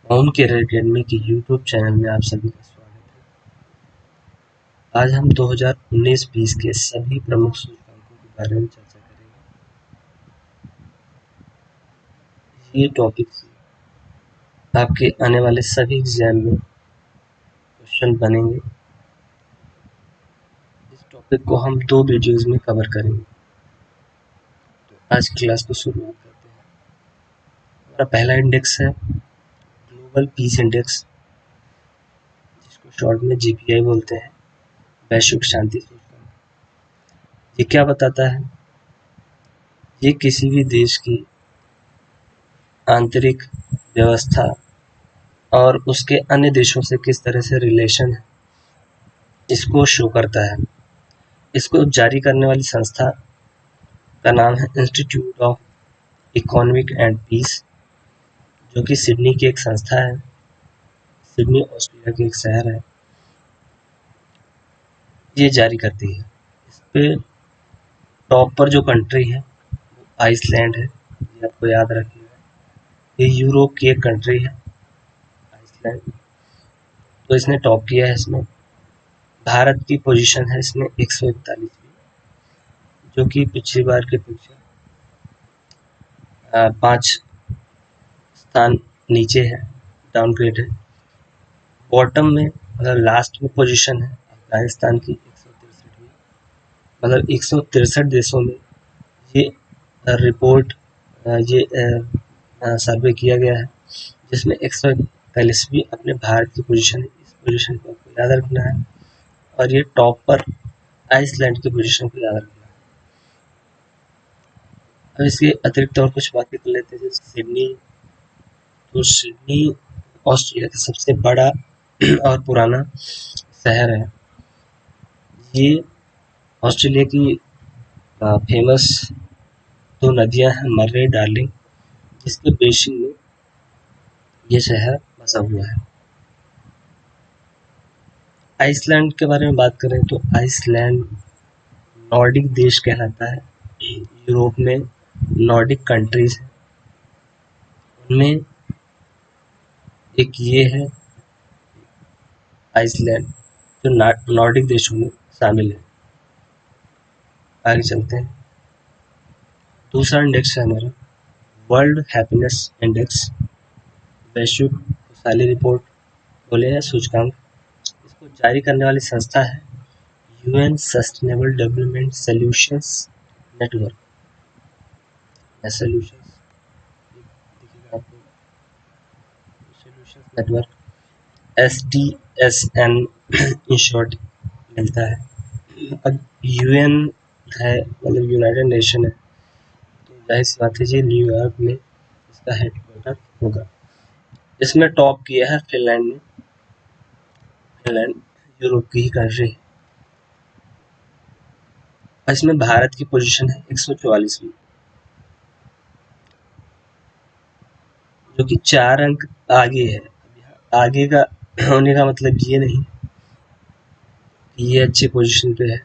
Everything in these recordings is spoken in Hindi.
होम केयर एकेडमी के यूट्यूब चैनल में आप सभी का स्वागत है। आज हम 2019-20 के सभी प्रमुख सूचकांकों के बारे में चर्चा करेंगे। ये टॉपिक्स आपके आने वाले सभी एग्जाम में क्वेश्चन बनेंगे। इस टॉपिक को हम 2 वीडियोज में कवर करेंगे। तो आज क्लास को शुरुआत करते हैं। हमारा पहला इंडेक्स है ग्लोबल पीस इंडेक्स, जिसको शॉर्ट में GPI बोलते हैं, वैश्विक शांति सूचकांक। ये क्या बताता है? ये किसी भी देश की आंतरिक व्यवस्था और उसके अन्य देशों से किस तरह से रिलेशन है, इसको शो करता है। इसको जारी करने वाली संस्था का नाम है institute of economic and peace, जो कि सिडनी की एक संस्था है। सिडनी ऑस्ट्रेलिया की एक शहर है। ये जारी करती है। इस पे टॉप पर जो कंट्री है वो आइसलैंड है, ये आपको याद रखिएगा। ये यूरोप की एक कंट्री है आइसलैंड, तो इसने टॉप किया है। इसमें भारत की पोजीशन है इसमें 141वीं, जो कि पिछली बार के अपेक्षा 5 स्थान नीचे है, डाउनग्रेड है। बॉटम में मतलब लास्ट में पोजीशन है अफगानिस्तान की 163वीं, मतलब 163 देशों में ये रिपोर्ट ये सर्वे किया गया है, जिसमें 141वीं अपने भारत की पोजीशन है। इस पोजीशन को आपको याद रखना है। और ये टॉप पर आइसलैंड की पोजीशन को याद रखना है। अब इसके अतिरिक्त और कुछ बातें कर लेते हैं। जैसे सिडनी, तो सिडनी ऑस्ट्रेलिया का सबसे बड़ा और पुराना शहर है। ये ऑस्ट्रेलिया की फेमस 2 नदियां हैं, मर्रे डार्लिंग, जिसके बेसिन में ये शहर बसा हुआ है। आइसलैंड के बारे में बात करें तो आइसलैंड नॉर्डिक देश कहलाता है। यूरोप में नॉर्डिक कंट्रीज हैं, उनमें एक ये है आइसलैंड, जो नॉर्डिक देशों में शामिल है। आगे चलते हैं। दूसरा इंडेक्स है हमारा वर्ल्ड हैप्पीनेस इंडेक्स, वैश्विक खुशहाली रिपोर्ट बोले या सूचकांक। इसको जारी करने वाली संस्था है UN sustainable development solutions network. Solutions दिखेगा आपको, solutions network, SDSN in short मिलता है। अब UN है, मतलब यूनाइटेड नेशन है, तो जाहिर सी बात है जी न्यूयॉर्क में इसका हेडक्वार्टर होगा। इसमें टॉप किया है फिनलैंड ने। फिनलैंड यूरोप की ही कंट्री है। इसमें भारत की पोजीशन है 144वीं, जो कि 4 अंक आगे है। आगे का होने का मतलब ये नहीं कि ये अच्छी पोजीशन पे है।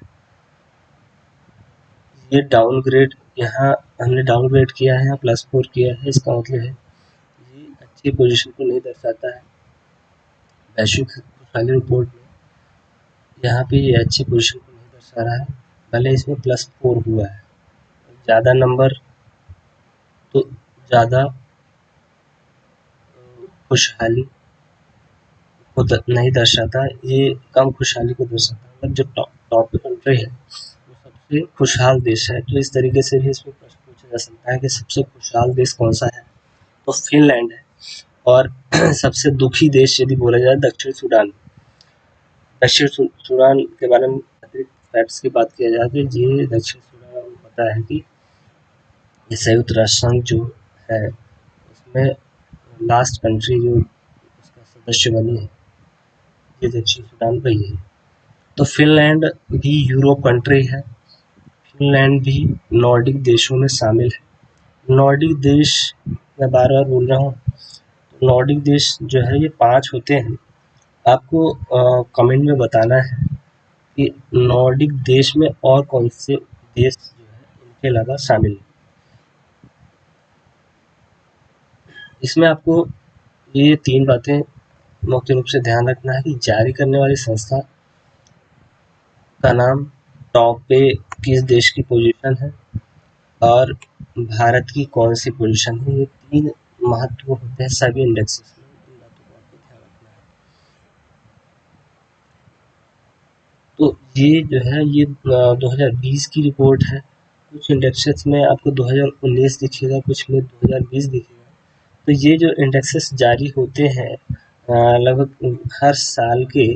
ये डाउनग्रेड, यहाँ हमने डाउनग्रेड किया है, +4 किया है, इसका मतलब है ये अच्छी पोजीशन को नहीं दर्शाता है। वैश्विक खुशहाली रिपोर्ट में यहाँ पे ये अच्छी पोजीशन को नहीं दर्शा रहा है, भले इसमें +4 हुआ है। ज़्यादा नंबर तो ज़्यादा खुशहाली को नहीं दर्शाता, ये कम खुशहाली को दर्शाता है। मतलब जो टॉप कंट्री है वो सबसे खुशहाल देश है। तो इस तरीके से भी इसमें प्रश्न पूछा जा सकता है कि सबसे खुशहाल देश कौन सा है, तो फिनलैंड है। और सबसे दुखी देश यदि बोला जाए दक्षिण सूडान। दक्षिण सूडान के बारे में अतिरिक्त फैक्ट्स की बात किया जाए तो ये दक्षिण सूडान में पता है कि ये संयुक्त राष्ट्र संघ जो है उसमें लास्ट कंट्री जो उसका सदस्य बनी है, ये दक्षिण सूडान का ही है। तो फिनलैंड भी यूरोप कंट्री है। फिनलैंड भी नॉर्डिक देशों में शामिल है। नॉर्डिक देश मैं बार बार बोल रहा हूँ, नॉर्डिक देश जो है ये 5 होते हैं। आपको कमेंट में बताना है कि नॉर्डिक देश में और कौन से देश जो है इनके अलावा शामिल है। इसमें आपको ये 3 बातें मुख्य रूप से ध्यान रखना है कि जारी करने वाली संस्था का नाम, टॉप पे किस देश की पोजीशन है और भारत की कौन सी पोजीशन है। ये 3 महत्व होते हैं सभी इंडेक्सेस में, इन बातों को आपको ध्यान रखना है। तो ये जो है ये 2020 की रिपोर्ट है। कुछ इंडेक्सेस में आपको 2019 दिखेगा, कुछ में 2020 दिखेगा। तो ये जो इंडेक्सेस जारी होते हैं लगभग हर साल के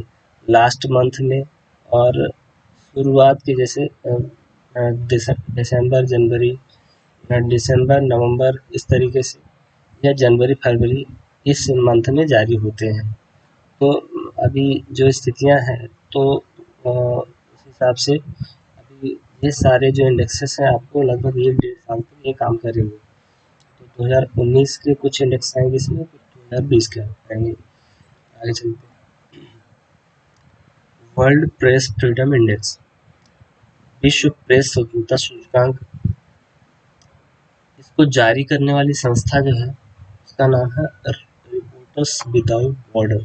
लास्ट मंथ में और शुरुआत के जैसे दिसंबर जनवरी या दिसंबर नवंबर इस तरीके से, या जनवरी फरवरी इस मंथ में जारी होते हैं। तो अभी जो स्थितियां हैं तो उस हिसाब से अभी ये सारे जो इंडेक्सेस हैं आपको लगभग 1-1.5 साल तक ये काम करेंगे। तो 2019 के कुछ इंडेक्स आएंगे इसमें, कुछ 2020 के आएंगे। आगे चलते हैं। वर्ल्ड प्रेस फ्रीडम इंडेक्स, विश्व प्रेस स्वतंत्रता सूचकांक, इसको जारी करने वाली संस्था जो है उसका नाम है reporters without border.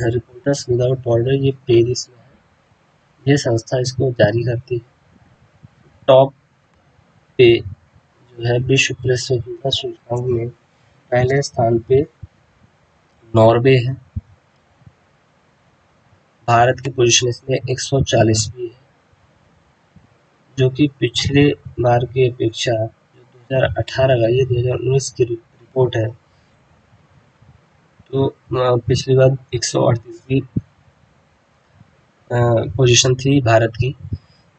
Reporters without border ये पेरिस में है, ये संस्था इसको जारी करती है। टॉप पे जो है विश्व प्रेस स्वतंत्रता सूचकांक में पहले स्थान पे नॉर्वे है। भारत की पोजीशन इसमें 140वीं है, जो कि पिछले बार की अपेक्षा जो 2018 का, ये 2019 की रिपोर्ट है, तो पिछली बार 138वीं पोजीशन थी भारत की,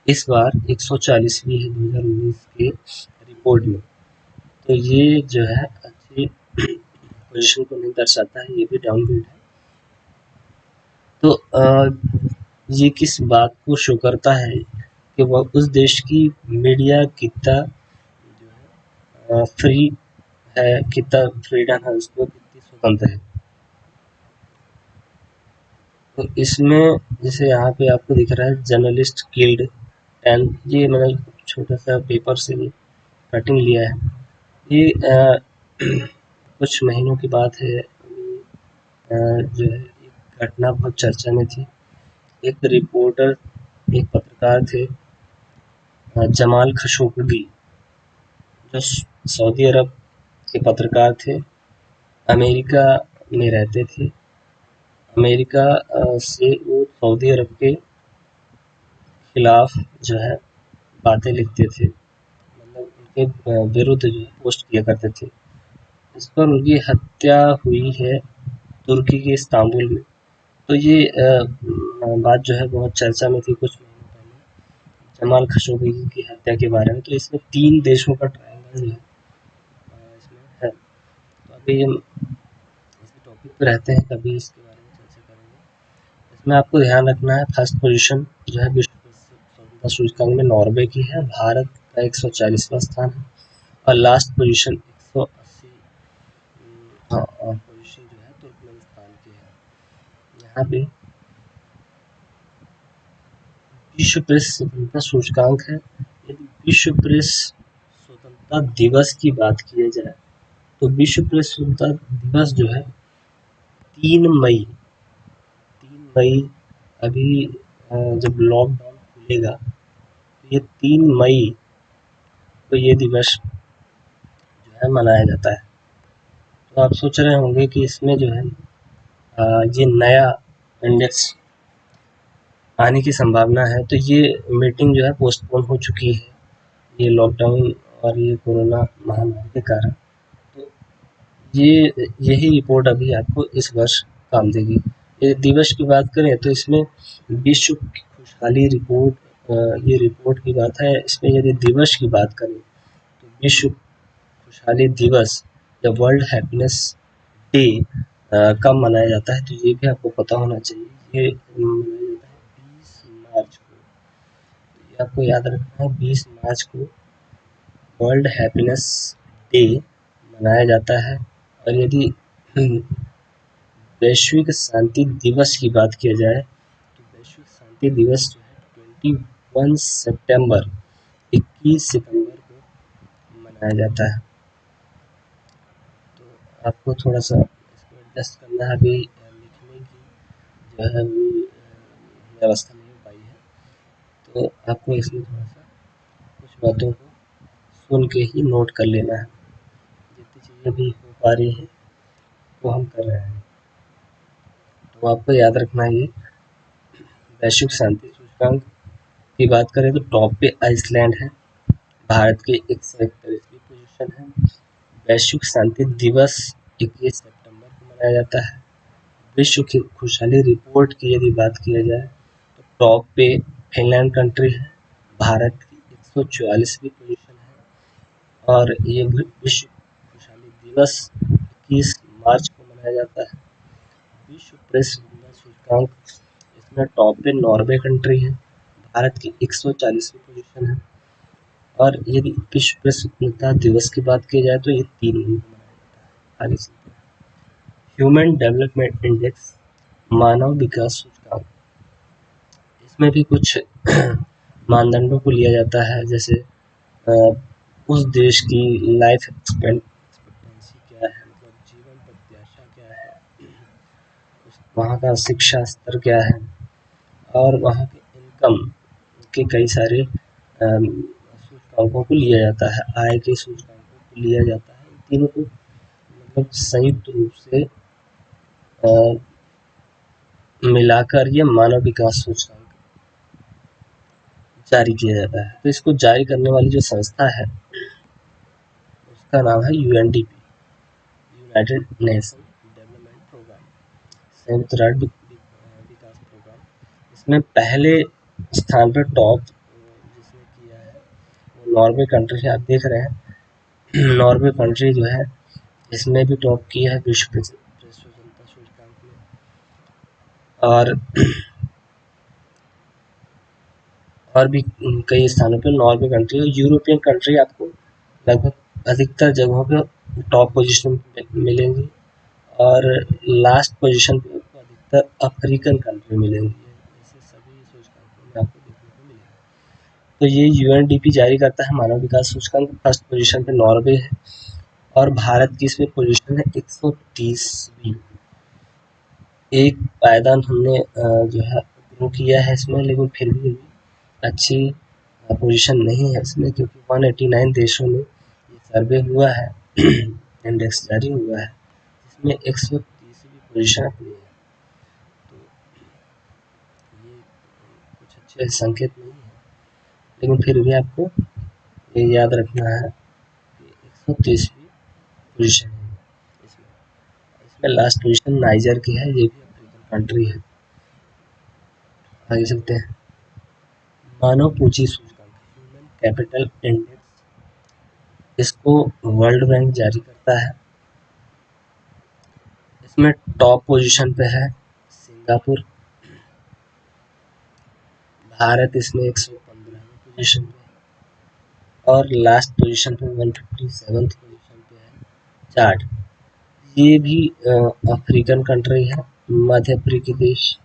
इस बार 140वीं है 2019 के रिपोर्ट में। तो ये जो है अच्छी पोजीशन को नहीं दर्शाता है, ये भी डाउनग्रेड है। तो ये किस बात को शो करता है कि वह उस देश की मीडिया कितना जो है फ्री है, कितना फ्रीडम है उसको, कितनी स्वतंत्र है। तो इसमें जैसे यहाँ पे आपको दिख रहा है जर्नलिस्ट किल्ड 10, ये मैंने छोटा सा पेपर से कटिंग लिया है। ये कुछ महीनों की बात है, जो है एक घटना बहुत चर्चा में थी। एक रिपोर्टर, एक पत्रकार थे जमाल खशोगी, जो सऊदी अरब के पत्रकार थे, अमेरिका में रहते थे। अमेरिका से वो सऊदी अरब के खिलाफ जो है बातें लिखते थे, मतलब उनके विरुद्ध जो है पोस्ट किया करते थे। इस पर उनकी हत्या हुई है तुर्की के इस्तांबुल में। तो ये बात जो है बहुत चर्चा में थी कुछ महीनों पहले, जमाल खशोगी की हत्या के बारे में। तो इसमें 3 देशों का ट्रायंगल जो है इसमें है। तो अभी हम इसी टॉपिक पे रहते हैं, कभी इसके बारे में चर्चा करेंगे। इसमें आपको ध्यान रखना है फर्स्ट पोजीशन जो है विश्व स्वतंत्रता सूचकांक में नॉर्वे की है, भारत का 140वां स्थान है, और लास्ट पोजीशन 180 पोजीशन जो है तुर्कमेनिस्तान की है। यहाँ पे विश्व प्रेस स्वतंत्रता सूचकांक है। यदि विश्व प्रेस स्वतंत्रता दिवस की बात की जाए तो विश्व प्रेस स्वतंत्रता दिवस जो है 3 मई अभी जब लॉकडाउन खुलेगा तो ये 3 मई को ये दिवस जो है मनाया जाता है। तो आप सोच रहे होंगे कि इसमें जो है ये नया इंडेक्स आने की संभावना है। तो ये मीटिंग जो है पोस्टपोन हो चुकी है, ये लॉकडाउन और ये कोरोना महामारी के कारण। तो ये यही रिपोर्ट अभी आपको इस वर्ष काम देगी। ये दिवस की बात करें तो इसमें विश्व की खुशहाली रिपोर्ट, ये रिपोर्ट की बात है। इसमें यदि दिवस की बात करें तो विश्व खुशहाली दिवस या वर्ल्ड हैप्पीनेस डे कब मनाया जाता है, तो ये भी आपको पता होना चाहिए। ये मनाया जाता है 20 मार्च को। ये आपको याद रखना है, 20 मार्च को वर्ल्ड हैप्पीनेस डे मनाया जाता है। और यदि वैश्विक शांति दिवस की बात किया जाए तो वैश्विक शांति दिवस जो है 21 सितंबर को मनाया जाता है। तो आपको थोड़ा सा इसको एडजस्ट करना है। अभी लिखने की जो है अभी व्यवस्था नहीं हो पाई है, तो आपको इसमें थोड़ा सा कुछ बातों को सुन के ही नोट कर लेना है। जितनी चीज़ें भी हो पा रही हैं वो हम कर रहे हैं। तो आपको याद रखना है ये वैश्विक शांति सूचकांक की बात करें तो टॉप पे आइसलैंड है, भारत की 141वीं पोजीशन है। वैश्विक शांति दिवस 21 सितंबर को मनाया जाता है। विश्व की खुशहाली रिपोर्ट की यदि बात किया जाए तो टॉप पे फिनलैंड कंट्री है, भारत की 144वीं पोजीशन है। और ये विश्व खुशहाली दिवस 21 मार्च को मनाया जाता है। विश्व प्रेस सूचकांक, इसमें टॉप पे नॉर्वे कंट्री है, भारत की 140वीं पोजीशन है। और यदि विश्व प्रेस स्वतंत्रता दिवस की बात की जाए तो ये 3 मई को मनाया जाता है। आगे चलते हैं। ह्यूमन डेवलपमेंट इंडेक्स, मानव विकास सूचकांक, इसमें भी कुछ मानदंडों को लिया जाता है, जैसे उस देश की लाइफ एक्सपेक्टेंसी क्या है, मतलब जीवन प्रत्याशा क्या है, वहाँ का शिक्षा स्तर क्या है, और वहाँ के इनकम के कई सारे सूचकांकों को लिया जाता है, आय के सूचकांकों को लिया जाता है। इन तीनों को मतलब संयुक्त रूप से मिलाकर ये मानव विकास सूचकांक जारी किया जाता है। तो इसको जारी करने वाली जो संस्था है उसका नाम है UNDP, United Nation Development Programme, संयुक्त राष्ट्र विकास प्रोग्राम। इसमें पहले स्थान पर टॉप जिसने किया है वो नॉर्वे कंट्री है। आप देख रहे हैं नॉर्वे कंट्री जो है इसमें भी टॉप किया है विश्व प्रेस स्वतंत्रता सूचकांक में। और भी कई स्थानों पर नॉर्वे कंट्री और यूरोपियन कंट्री आपको लगभग अधिकतर जगहों पे टॉप पोजीशन पे मिलेंगी, और लास्ट पोजीशन पे आपको अधिकतर अफ्रीकन कंट्री मिलेंगी। ऐसे सभी सूचकांकों में आपको देखने को मिलेगा। तो ये यूएनडीपी जारी करता है मानव विकास सूचकांक। फर्स्ट पोजीशन पे नॉर्वे है और भारत की इसमें पोजीशन है 130वीं। एक पायदान हमने जो है ग्रो किया है इसमें, लेकिन फिर भी अच्छी पोजीशन नहीं है इसमें, क्योंकि 189 देशों में ये सर्वे हुआ है इंडेक्स जारी हुआ है, जिसमें 130वीं पोजीशन अपनी है। तो ये कुछ अच्छे संकेत नहीं है, लेकिन फिर भी आपको ये याद रखना है कि 130वीं पोजीशन है इसमें। इसमें लास्ट पोजीशन नाइजर की है, ये भी अफ्रीकन कंट्री है। आगे चलते हैं। मानव पूंजी सूचकांक, ह्यूमन कैपिटल इंडेक्स, इसको वर्ल्ड बैंक जारी करता है। इसमें टॉप पोजीशन पे है सिंगापुर, भारत इसमें 115वीं पोजीशन पे, और लास्ट पोजीशन पे 157th पोजीशन पे है चाड। ये भी अफ्रीकन कंट्री है, मध्य प्रदेश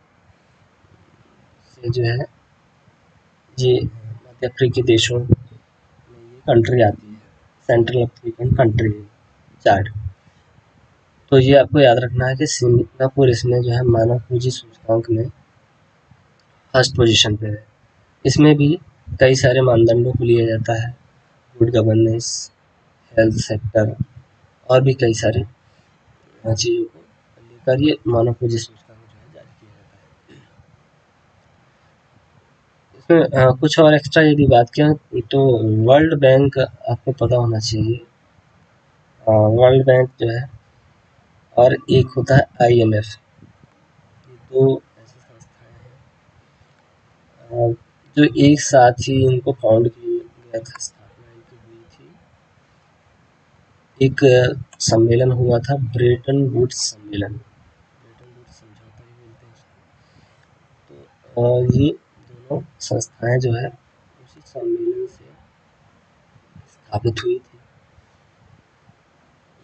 से जो है ये मध्य अफ्रीकी देशों में ये कंट्री आती है, सेंट्रल अफ्रीकन कंट्री है चाड। तो ये आपको याद रखना है कि सिंगापुर इसमें जो है मानव पूंजी सूचकांक में फर्स्ट पोजीशन पे है। इसमें भी कई सारे मानदंडों को लिया जाता है, गुड गवर्नेंस, हेल्थ सेक्टर, और भी कई सारे चीज़ों को लेकर ये मानव पूंजी सूचकांक जो है जारी किया जाता है। इसमें कुछ और एक्स्ट्रा यदि बात किया तो वर्ल्ड बैंक आपको पता होना चाहिए। वर्ल्ड बैंक जो है और एक होता है IMF, ये दो ऐसी संस्थाएं हैं जो एक साथ ही इनको फाउंड किया गया था, स्थापना इनकी हुई थी। एक सम्मेलन हुआ था, ब्रेटन वुड्स सम्मेलन, ब्रेटन वुड्स समझौता ही बोलते हैं इसको। तो ये दोनों संस्थाएं जो है उसी सम्मेलन से स्थापित हुई थी।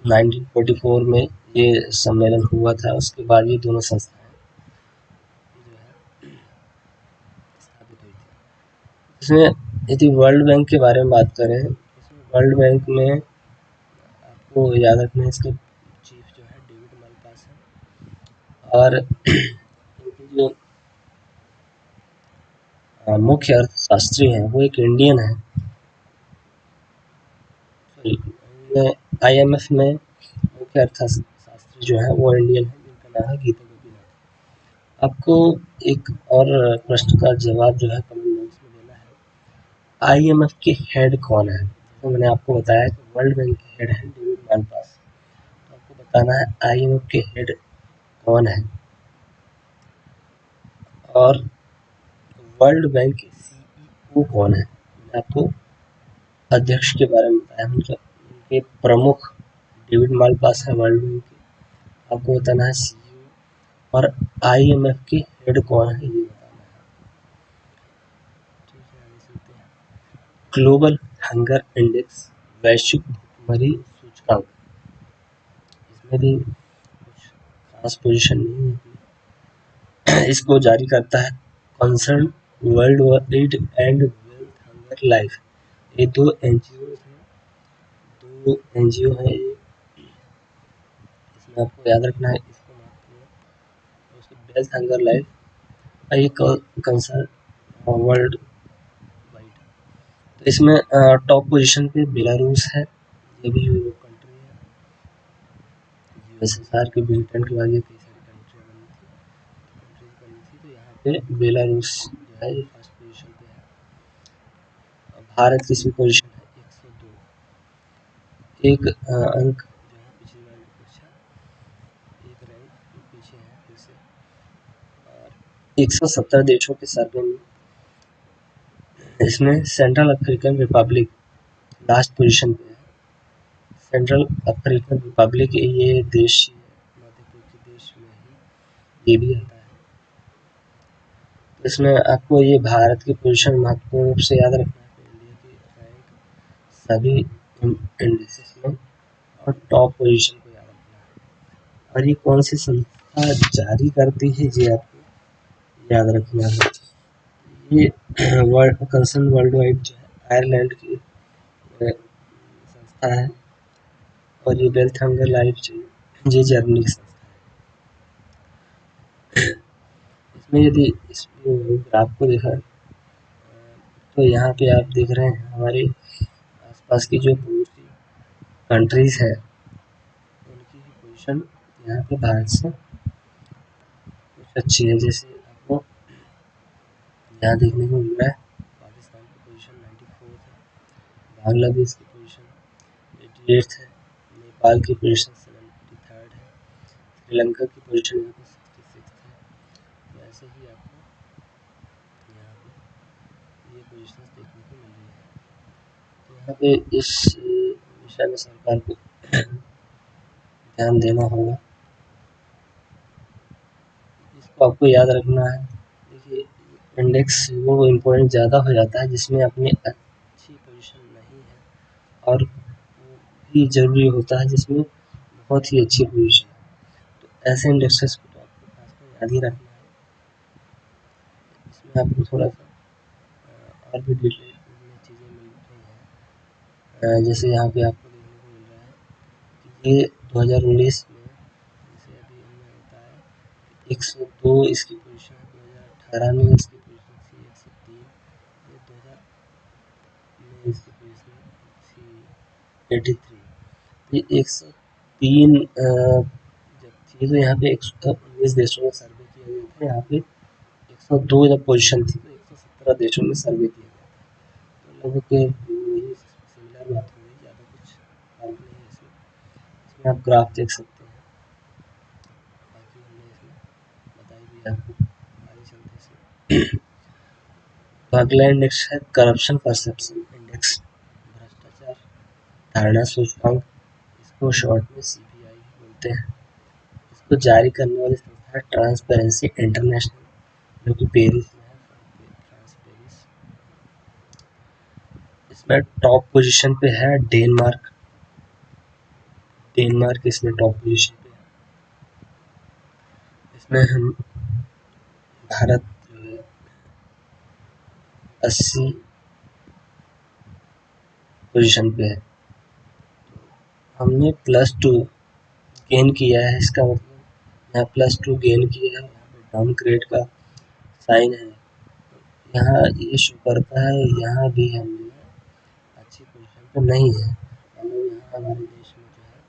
1944 में ये सम्मेलन हुआ था, उसके बाद ये दोनों संस्थाएं जो है स्थापित हुई थी। इसमें यदि वर्ल्ड बैंक के बारे में बात करें, इसमें वर्ल्ड बैंक में आपको याद रखना है इसके चीफ डेविड मालपास है। और इनके जो मुख्य अर्थशास्त्री हैं वो एक इंडियन है। IMF में मुख्य अर्थशास्त्री जो है वो इंडियन है, जिनका नाम है गीता गोपीनाथ। आपको एक और प्रश्न का जवाब जो है कमेंट बॉक्स में देना है। IMF के हेड कौन है? तो मैंने आपको बताया कि वर्ल्ड बैंक के हेड है डेविड मालपास। तो आपको बताना है IMF के हेड कौन है। और वर्ल्ड बैंक के CEO कौन है? मैंने आपको अध्यक्ष के बारे में बताया, मतलब उनके प्रमुख डेविड मालपास है वर्ल्ड बैंक के। आपको बताना है CEO। और IMF के हेड कौन है ये बताना है। ठीक है, आगे चलते हैं। ग्लोबल हंगर इंडेक्स, वैश्विक भुखमरी सूचकांक, इसमें भी कुछ खास पोजीशन नहीं है। इसको जारी करता है concern world wide and wealth hunger life. ये दो एनजीओ है। इसमें आपको याद रखना है, इसको वेल्थ हंगर लाइफ ये कंसर्न वर्ल्ड वाइड। तो इसमें टॉप पोजीशन पे बेलारूस है, ये भी यूरोप कंट्री है। USSR के विघटन के बाद ये कई सारी कंट्रियाँ बनी थी, तो यहाँ पे बेलारूस जो है ये फर्स्ट पोजीशन पे है। भारत की इसमें पोजीशन है 102, एक अंक जो है पिछली बार की अपेक्षा एक रैंक पीछे है फिर से। और 170 देशों के सर्वे में इसमें central African Republic last position पे है। सेंट्रल अफ्रीकन रिपब्लिक ये देश मध्यपूर्व के देश में ही ये भी आता है। इसमें आपको ये भारत की पोजीशन महत्वपूर्ण रूप से याद रखना है। इंडिया की रैंक सभी इंडिसेस में और टॉप पोजीशन को याद रखना है। और ये कौन सी संस्था जारी करती है ये आपको याद रखना है। ये वर्ल्ड कंसर्न वर्ल्ड वाइड जो है आयरलैंड की संस्था है। और ये वेल्थ हंगर लाइफ ये जर्मनी की संस्था है। इसमें यदि इस ग्राफ को देखा तो यहाँ पे आप देख रहे हैं हमारे आसपास की जो दूसरी कंट्रीज है उनकी पोजीशन यहाँ पे भारत से कुछ अच्छी है। जैसे आपको यहाँ देखने को मिल रहा है पाकिस्तान की पोजीशन 94 है, बांग्लादेश की पोजीशन 88 है, नेपाल की पोजीशन 73 है, श्रीलंका की पोजीशन यहाँ पे 66 है। तो ऐसे ही आपको यहाँ पे ये पोजीशन देखने को मिल रही है। तो यहाँ पे इस विषय में सरकार को ध्यान देना होगा। इसको आपको याद रखना है। देखिए इंडेक्स वो इम्पोर्टेंट ज़्यादा हो जाता है जिसमें अपनी अच्छी पोजीशन नहीं है, और वो भी ज़रूरी होता है जिसमें बहुत ही अच्छी पोजीशन है। तो ऐसे इंडेक्सेस को तो आपको खासकर याद ही रखना है। इसमें आपको थोड़ा सा और भी डिटेल में चीज़ें मिल रही हैं। जैसे यहाँ पे आपको देखने को मिल रहा है कि ये 2019 में जैसे अभी हमने बताया 102 इसकी पोजीशन है, 2018 में इसकी पोजीशन थी 103, ये 2000 में इसकी पोजीशन थी 83। ये 103 जब थी तो यहाँ पे 119 देशों में सर्वे किया गया था। यहाँ पे 102 जब पोजीशन थी तो 117 देशों में सर्वे किया गया था। तो लगभग यही सिमिलर बात हो गई, ज़्यादा कुछ फर्क नहीं है इसमें। इसमें आप ग्राफ देख सकते हैं, बाकी हमने इसमें बताई भी आपको। आगे चलते इसमें। तो अगला इंडेक्स है करप्शन परसेप्शन इंडेक्स, भ्रष्टाचार धारणा सूचकांक, इसको शॉर्ट में CPI बोलते हैं। इसको जारी करने वाली संस्था है ट्रांसपेरेंसी इंटरनेशनल, जो कि पेरिस में है, फ्रांस पेरिस। इसमें टॉप पोजीशन पे है डेनमार्क। डेनमार्क इसमें टॉप पोजीशन पे है। इसमें हम भारत जो है 80 पोजीशन पे है। हमने +2 गेन किया है, इसका मतलब यहाँ +2 गेन किया है, यहाँ पे डाउन ग्रेड का साइन है, यहाँ ये शो करता है यहाँ भी हम जो है अच्छी पोजीशन पे नहीं है, मतलब यहाँ हमारे देश में जो है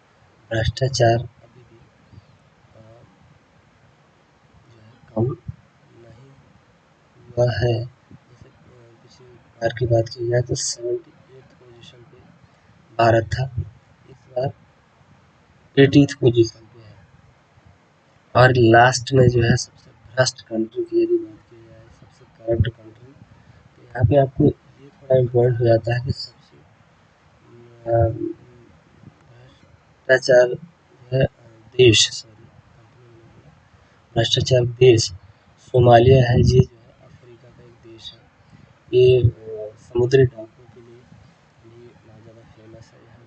भ्रष्टाचार अभी भी जो है कम नहीं हुआ है। जैसे पिछली बार की बात की जाए तो 78th पोजीशन पे भारत था, इस बार 80th पोजीशन पे है। और लास्ट में जो है सबसे भ्रष्ट कंट्री की यदि बात की जाए, सबसे करप्ट कंट्री, तो यहाँ पे आपको ये थोड़ा इम्पोर्टेंट हो जाता है कि सबसे भ्रष्टाचार जो है देश, भ्रष्टाचार देश सोमालिया है, ये जो है अफ्रीका का एक देश है। ये समुद्री डाकुओं के लिए भी बहुत ज़्यादा फेमस है। यहाँ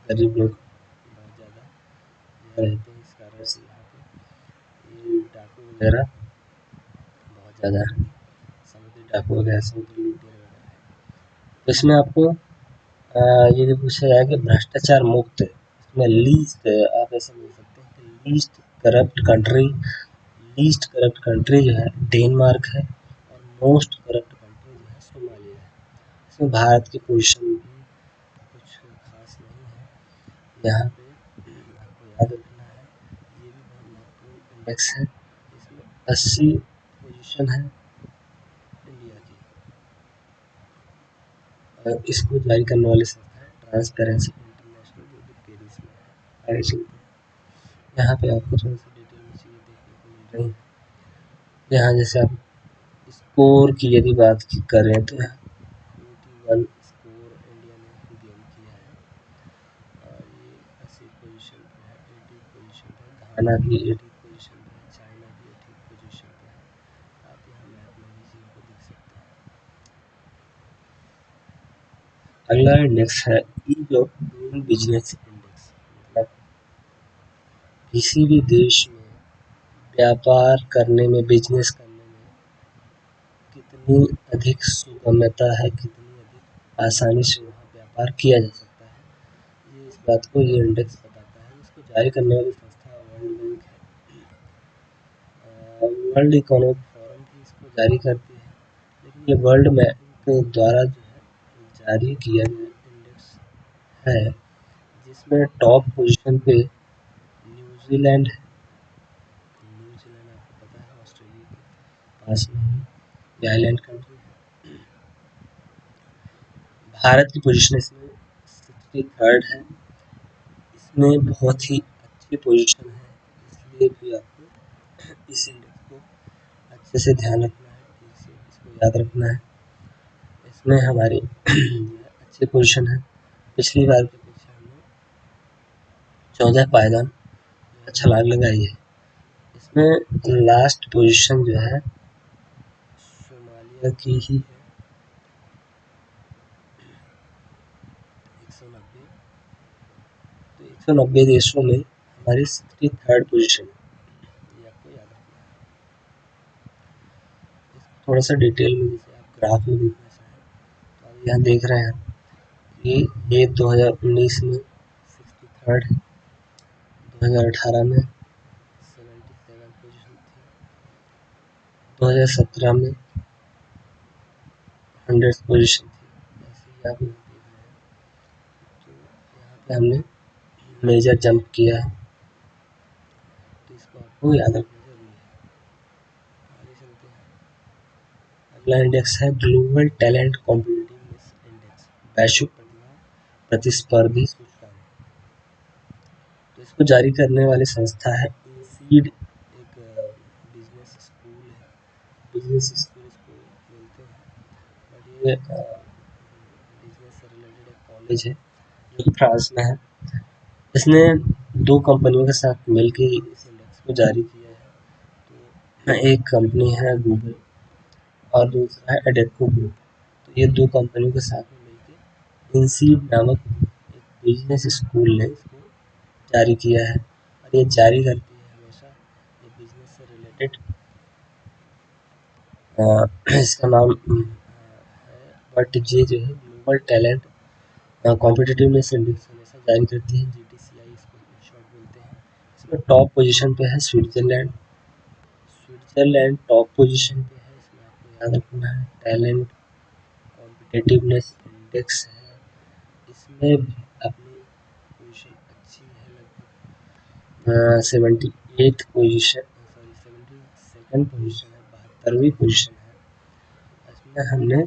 गरीब लोग बहुत ज़्यादा रहते हैं, इस कारण से यहाँ पे ये डाकू वगैरह बहुत ज़्यादा है, समुद्री डाकू वगैरह, समुद्री लुटेरे वगैरह है। तो इसमें आपको ये भी पूछा जाए कि भ्रष्टाचार मुक्त, इसमें लीस्ट आप ऐसे बोल सकते हैं कि लीस्ट करप्ट कंट्री जो है डेनमार्क है, और मोस्ट करप्ट कंट्री जो है सोमालिया है। इसमें भारत की पोजीशन भी कुछ खास नहीं है, यहाँ पे आपको याद रखना है, ये भी बहुत महत्वपूर्ण इंडेक्स है। इसमें 80 पोजीशन है इंडिया की, और इसको जारी करने वाली संस्था है ट्रांसपेरेंसी इंटरनेशनल, जो कि पेरिस में है। आगे चलते हैं, यहाँ पे आपको थोड़ी सी डिटेल में चीज़ें देखने को मिल रही हैं। यहाँ जैसे आप स्कोर की यदि बात करें तो यहाँ 41 स्कोर इंडिया ने गेन किया है, और ये 80 पोजीशन पे है, 80 पोजीशन पे, घाना भी 80 पोजीशन पे है, चाइना भी 80 पोजीशन पे है। आप यहाँ मैप में भी चीज़ों को देख सकते हैं। अगला इंडेक्स है ease of doing business index, मतलब किसी भी देश में व्यापार करने में, बिजनेस करने में कितनी अधिक सुगमता है, कितनी अधिक आसानी से वहाँ व्यापार किया जा सकता है, ये इस बात को ये इंडेक्स बताता है। इसको जारी करने वाली संस्था वर्ल्ड बैंक है। वर्ल्ड इकोनॉमिक फोरम भी इसको जारी करती है, लेकिन ये वर्ल्ड बैंक द्वारा जो है जारी किया गया इंडेक्स है, जिसमें टॉप पोजीशन पे न्यूजीलैंड है। न्यूजीलैंड आपको पता है ऑस्ट्रेलिया के पास में ही आइलैंड कंट्री है। भारत की पोजीशन इसमें 63rd है, इसमें बहुत ही अच्छी पोजीशन है, इसलिए भी आपको इस इंडेक्स को अच्छे से ध्यान रखना है, इसको याद रखना है। इसमें हमारी अच्छी पोजीशन है, पिछली बार की अपेक्षा हमने 14 पायदान छलांग लगाई है। इसमें लास्ट पोजीशन जो है सोमालिया की ही है, 190, तो 190 देशों में हमारी 63rd पोजीशन है, ये आपको याद रखना है। इसको थोड़ा सा डिटेल में जैसे आप ग्राफ में देखना चाहें तो आप यहाँ देख रहे हैं कि ये 2019 में 63rd है, 2018 में 77 पोजीशन थी, 2017 में 100 पोजीशन थी, ऐसे ही आप यहाँ देख रहे हैं। तो यहाँ पे हमने मेजर जंप किया है, तो इसको आपको याद रखना जरूरी है। आगे चलते हैं, अगला इंडेक्स है ग्लोबल टैलेंट कॉम्पिटिटिवनेस इंडेक्स, वैश्विक प्रतिस्पर्धी सूचकांक। तो इसको जारी करने वाली संस्था है इंसीड, एक बिजनेस स्कूल है, बिजनेस स्कूल इसको बोलते हैं, और ये बिजनेस से रिलेटेड एक कॉलेज है जो कि फ्रांस में है। इसने 2 कंपनियों के साथ मिलकर इस इंडेक्स को जारी किया है। तो एक कंपनी है गूगल और दूसरा है एडेको ग्रुप। तो ये 2 कंपनियों के साथ में मिलकर इंसीड नामक एक बिजनेस स्कूल ने इसको जारी किया है, और ये जारी करती है हमेशा ये बिजनेस से रिलेटेड। इसका नाम है, बट ये जो है ग्लोबल टैलेंट कॉम्पिटिटिवनेस इंडेक्स हमेशा जारी करती है बोलते हैं। इसमें टॉप पोजीशन पे है स्विट्जरलैंड टॉप पोजीशन पे है। इसमें आपको याद रखना है टैलेंट कॉम्पिटिटिवनेस इंडेक्स है, इसमें अपनी पोजीशन अच्छी है, लगभग 78 पोजीशन 72nd पोजीशन है, 72वीं पोजीशन है। इसमें हमने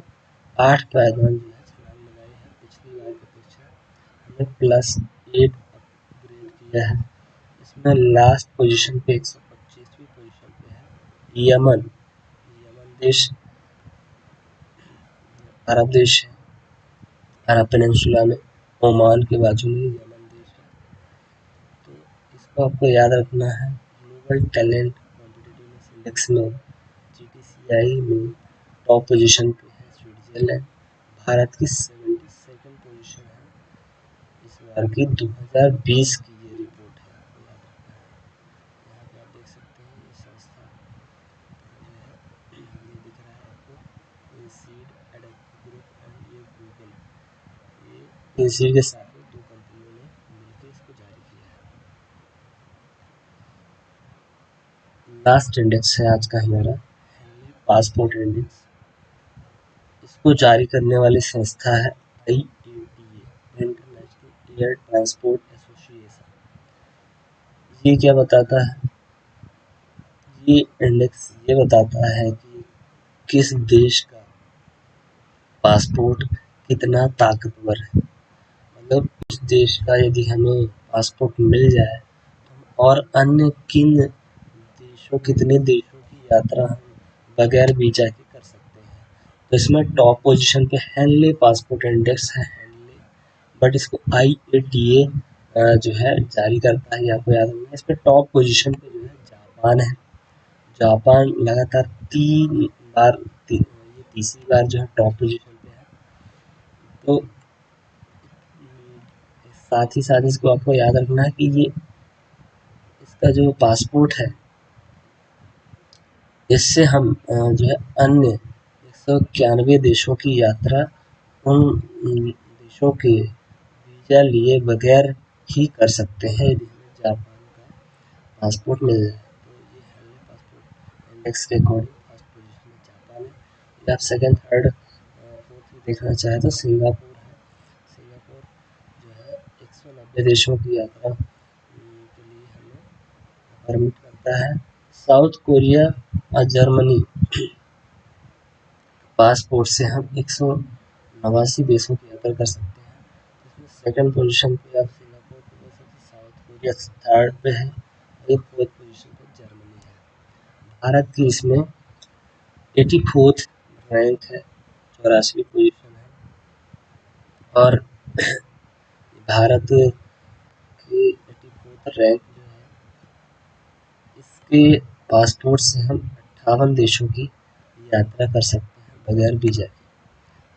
8 पायदान जो है छलांग लगाई है, पिछली बार की अपेक्षा हमने +8 अपग्रेड किया है। इसमें लास्ट पोजीशन पे 125वीं पोजीशन पे है यमन देश, अरब देश है, अरब पेनिनसुला में ओमान के बाजू में यमन देश है। तो इसको आपको याद रखना है। ग्लोबल टैलेंट कॉम्पिटिटिवनेस इंडेक्स में GTCI में टॉप पोजीशन पे है स्विट्जरलैंड, भारत की 72nd पोजीशन है। इस बार की 2020 की ये रिपोर्ट है, आपको याद रखना है। यहाँ पे आप देख सकते हैं ये संस्था जो है, ये दिख रहा है आपको इंसीड, एडेक्को ग्रुप एंड ये गूगल, ये इंसीड के साथ में 2 कंपनियों ने मिलकर इसको जारी किया है। लास्ट इंडेक्स है आज का हमारा पासपोर्ट इंडेक्स। इसको जारी करने वाली संस्था है IATA, international air transport association. ये क्या बताता है? ये इंडेक्स ये बताता है कि किस देश का पासपोर्ट कितना ताकतवर है। मतलब उस देश का यदि हमें पासपोर्ट मिल जाए तो और अन्य कितने देशों की यात्रा हम बगैर वीजा के कर सकते हैं। तो इसमें टॉप पोजीशन पे हेनले पासपोर्ट इंडेक्स है, हेनले, बट इसको IATA जो है जारी करता है, आपको याद रखना है। इस पे टॉप पोजीशन पे जो है जापान है। जापान लगातार ये तीसरी बार जो है टॉप पोजीशन पे है। तो साथ ही साथ इसको आपको याद रखना है कि ये इसका जो पासपोर्ट है, इससे हम जो है अन्य 191 देशों की यात्रा उन देशों के वीजा लिए बगैर ही कर सकते हैं यदि हमें जापान का पासपोर्ट मिल जाए। तो ये हेनले पासपोर्ट इंडेक्स के अकॉर्डिंग फर्स्ट पोजीशन में जापान है। या आप सेकंड, थर्ड, फोर्थ में देखना चाहें तो सिंगापुर है। सिंगापुर जो है 190 देशों की यात्रा के लिए हमें परमिट करता है। साउथ कोरिया और जर्मनी पासपोर्ट से हम 189 देशों की यात्रा कर सकते हैं। इसमें सेकंड पोजीशन पे आप सिंगापुर को देख सकते हैं, साउथ कोरिया थर्ड पे है, और फोर्थ पोजीशन पे जर्मनी है। भारत की इसमें 84th रैंक है, 84वीं पोजीशन है। और भारत की 84th रैंक जो है, इसके पासपोर्ट से हम 58 देशों की यात्रा कर सकते हैं बगैर वीजा के।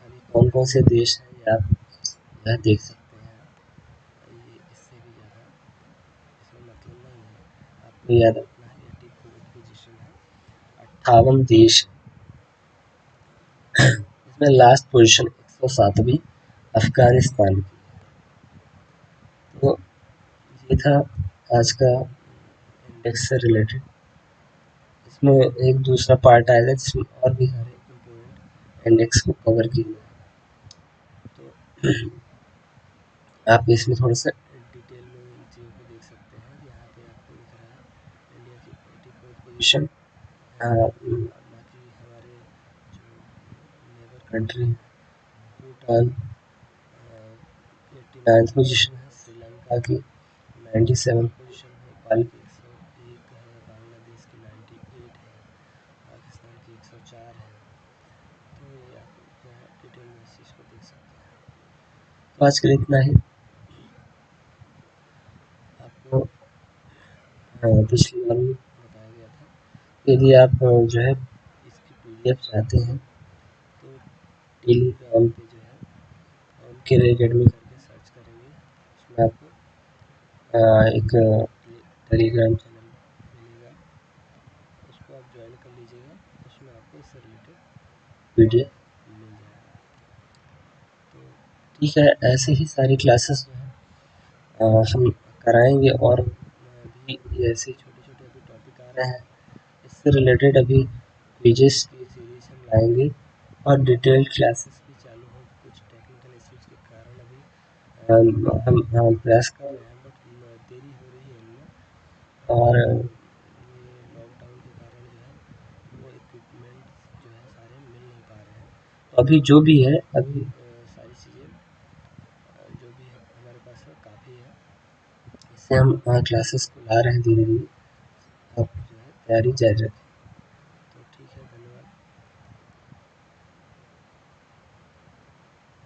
अभी कौन कौन से देश हैं ये आप यह देख सकते हैं। ये इससे भी ज़्यादा इसमें मतलब नहीं है, आपको याद रखना है 84th पोजीशन है, 58 देश। इसमें लास्ट पोजीशन 107वीं अफगानिस्तान की। तो ये था आज का इंडेक्स से रिलेटेड। इसमें एक दूसरा पार्ट आएगा जिसमें और भी सारे इम्पोर्टेंट इंडेक्स को कवर किए गए। तो आप इसमें थोड़ा सा डिटेल में इन चीज़ों को देख सकते हैं। यहाँ पे आपको दिख रहा है इंडिया की 84th पोजीशन, बाकी हमारे जो neighbour country Bhutan 89th position है, श्रीलंका की 97th पोजीशन है, नेपाल की 101 है, बांग्लादेश की 98 है, पाकिस्तान की 104 है। तो ये आप डिटेल में इस चीज़ को देख सकते हैं। तो आज के लिए इतना ही। आपको पिछली बार भी बताया गया था, यदि आप जो है इसकी PDF चाहते हैं तो टेलीग्राम पे जो है उनके अकेडमी करके सर्च करेंगे, उसमें आपको एक टेलीग्राम चैनल मिलेगा, उसको आप ज्वाइन कर लीजिएगा, उसमें आपको इससे रिलेटेड PDF मिल जाएगा। तो ठीक है, ऐसे ही सारी क्लासेस जो है हम कराएंगे और ये ऐसे छोटे-छोटे अभी टॉपिक आ रहे हैं। इससे रिलेटेड अभी क्विज़ेस की सीरीज़ हम लाएँगे और डिटेल्ड क्लासेस भी चालू होंगी। कुछ टेक्निकल इश्यूज़ के कारण अभी हम प्रयास कर रहे हैं, बट देरी हो रही है इनमें। और ये लॉकडाउन के कारण जो है वो इक्विपमेंट्स जो है सारे मिल नहीं पा रहे हैं। तो अभी जो भी है अभी सारी चीज़ें जो भी है हमारे पास है काफ़ी है। इससे हम क्लासेस को ला रहे हैं धीरे-धीरे। आप जो है तैयारी जारी रखें।